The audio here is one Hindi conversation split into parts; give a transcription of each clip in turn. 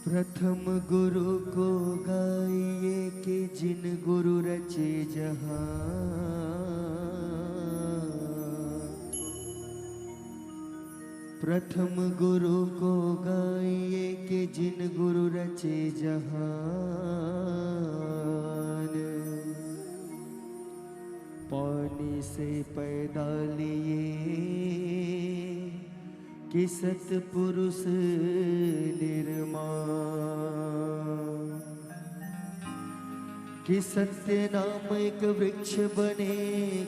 प्रथम गुरु को गाइए कि जिन गुरु रचे जहां। प्रथम गुरु को गाइए कि जिन गुरु रचे जहान। पानी से पैदा लिए कि सतपुरुष निर्माण। कि सत्य नाम एक वृक्ष बने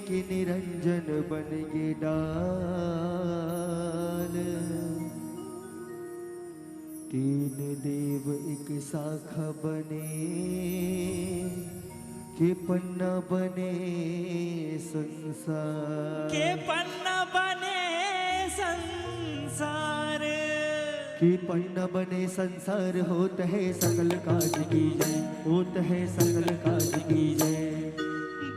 कि निरंजन बन गे डाल। तीन देव एक शाखा बने के पन्ना बने संसार। के पन्ना बने संसार। कि पन्ना बने संसार। होत है सकल काज की जय। होत है सकल काज की जय।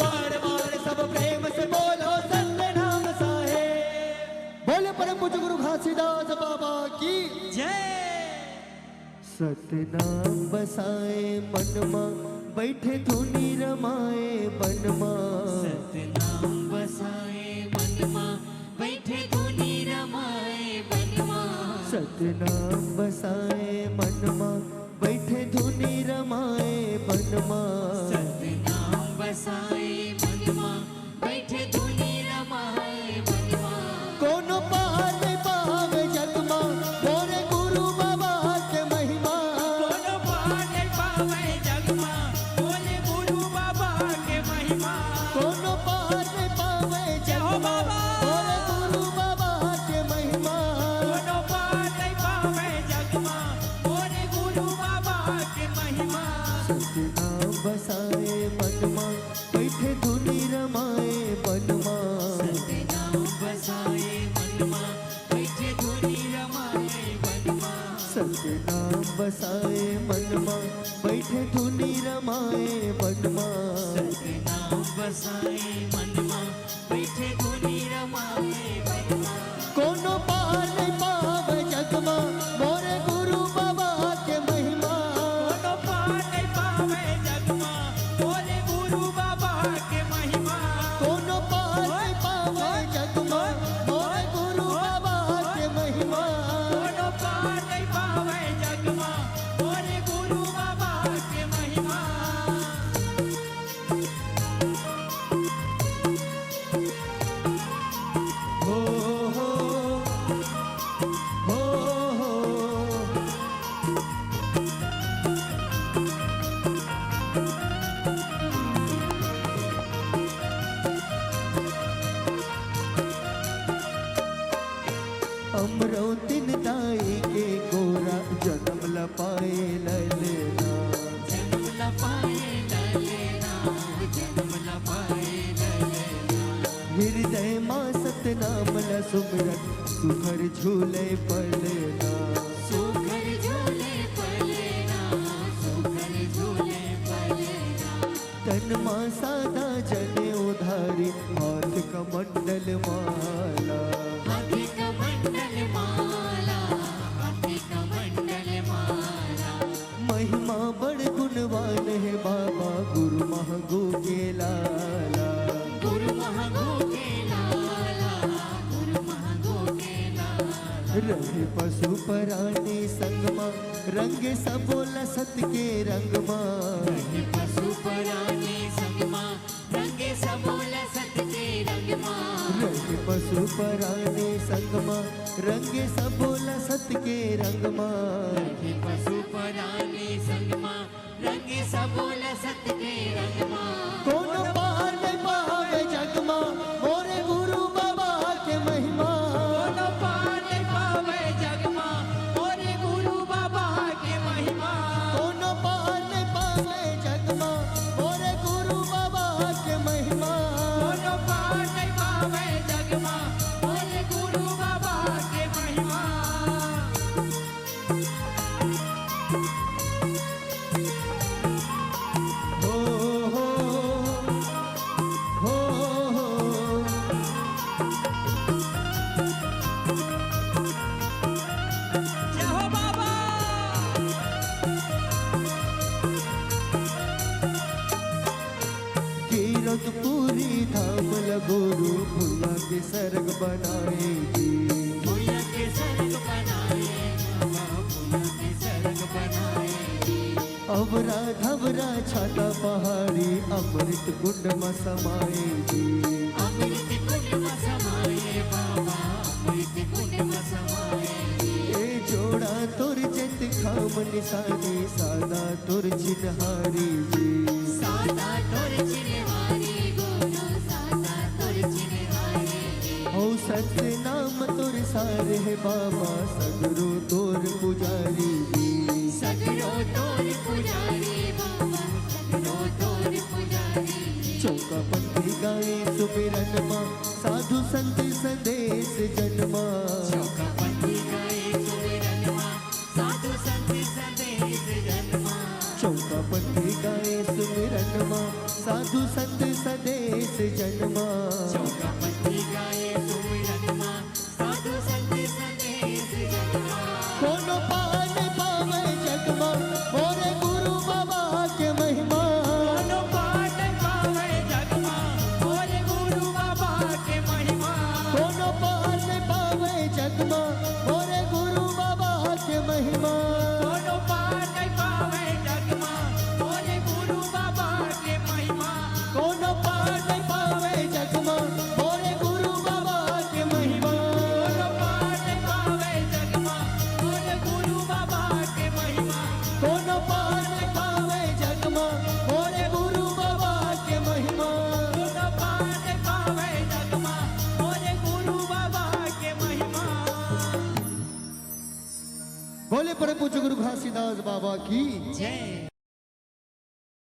बार बार सब प्रेम से बोलो सत्य नाम साहेब। बोले परम पूज्य गुरु घासीदास बाबा की जय। सत्य नाम बसाए मनमा बैठे धुनी रमाए बनमा। सत्य नाम बसाए मनमा बैठे धुनी रमाए बनमा। सत्य नाम बसाए मनमा बैठे धुनी रमाए बनमा। सत्य नाम बसाए मनमा बैठे धुनी रमाए बनमा। कोनो पार नहीं पावे जगमा मोरे गुरु बाबा के महिमा। कोनो पार नहीं पावे जगमा मोरे गुरु बाबा के महिमा। कोनो पार नहीं पावे जगमा मोरे गुरु बाबा के महिमा। कोनो पार नहीं पावे जगमा मोरे गुरु बाबा के महिमा। सत्य नाम बसाए मनमा बैठे धुनी रमाए बनमा। सत्य नाम बसाए मनमा बैठे धुनी रमाए बनमा। सत्य नाम बसाए मनमा बैठे धुनी रमाए बनमा। सत्य नाम बसाए मनमा बैठे धुनी रमाए बनमा। कोनो पार नहीं पावे जगमा मोरे गुरु बाबा के महिमा। कोनो पार नहीं पावे जगमा मोरे गुरु बाबा के महिमा। कोनो पार नहीं पावे जगमा मोरे गुरु बाबा के महिमा। कोनो पार नहीं पावे जगमा मोरे गुरु बाबा के महिमा। हो हो हो हो। अमरौतिन दाई के गोरा जन्म लपाए ललेना। जन्म लपाए ललेना। जन्म लपाए ललेना। हृदय माँ सतनाम ल सुमरन सुखर झूले पलना। सुखर झूले पलेना। सुखर झूले पलेना। तन माँ सादा जने उधारी हाथ कमंडल माला। हाथी का मंडल माला। हाथी का मंडल माला। महिमा बड़ गुणवान है बाबा गुरु महगो के लाला। गुरु महगो के लाला। गुरु महगो के लाला। रहे पशु परानी संगमा रंग सबोला सत के रंगमा। रहे पशु परानी संगमा रंगे सबोला सत के रंगमा। रंगे पशु परानी संगमा रंगे सबोला सत के रंगमा। रंगे पशु परानी संगमा रंगे सबोला सत के रंगमा। कोनो पार नहीं पावे जगमा मोरे गुरु बाबा के महिमा। कोनो पार नहीं पावे जगमा मोरे गुरु बाबा के महिमा। कोनो पार नहीं पावे जगमा मोरे गुरु बाबा के महिमा। कोनो पार नहीं पावे जगमा मोरे गुरु बाबा के महिमा। अवरा धवरा छाता पहाड़ी अमृत कुंड में समाये जी अमृत कुंड में समाये बाबा अमृत कुंड में समाये ए जोड़ा तुर जत खाम निशाने सादा तुर चिन्हारी जी सादा तोर चिन्हारी गुरु सादा तोर चिन्हारी ओ सत्य नाम तुर सार है बाबा सगरो तोर पुजारी जी सगरो तोर पुजारी बाबा सगरो तोर पुजारी चौका पंथी गाए सुमिरन माँ साधु संत संदेश जन्मा चौका पंथी गाए सुमिरन माँ साधु संत संदेश जन्मा चौका पंथी गाए सुमिरन माँ साधु संत संदेश जन्मा चौका पंथी गाए सुमिरन माँ साधु संत संदेश जन्मा कोनो पान पावे जगमा मोरे गुरु बाबा के महिमा कोनो पाठ पावे जगमा मोरे गुरु बाबा के महिमा कोनो पान पावे जगमा मोरे गुरु बाबा के महिमा कोनो पाठ पावे जगमा मोरे गुरु बाबा के महिमा कोनो पान पावे जगमा मोरे गुरु बाबा के महिमा कोनो पाठ पावे जगमा मोरे गुरु बाबा के महिमा कोनो पान पावे जगमा मोरे गुरु बाबा के महिमा कोनो पाठ पावे जगमा मोरे गुरु बाबा के महिमा बोले परम पूज्य गुरु घासीदास बाबा की जय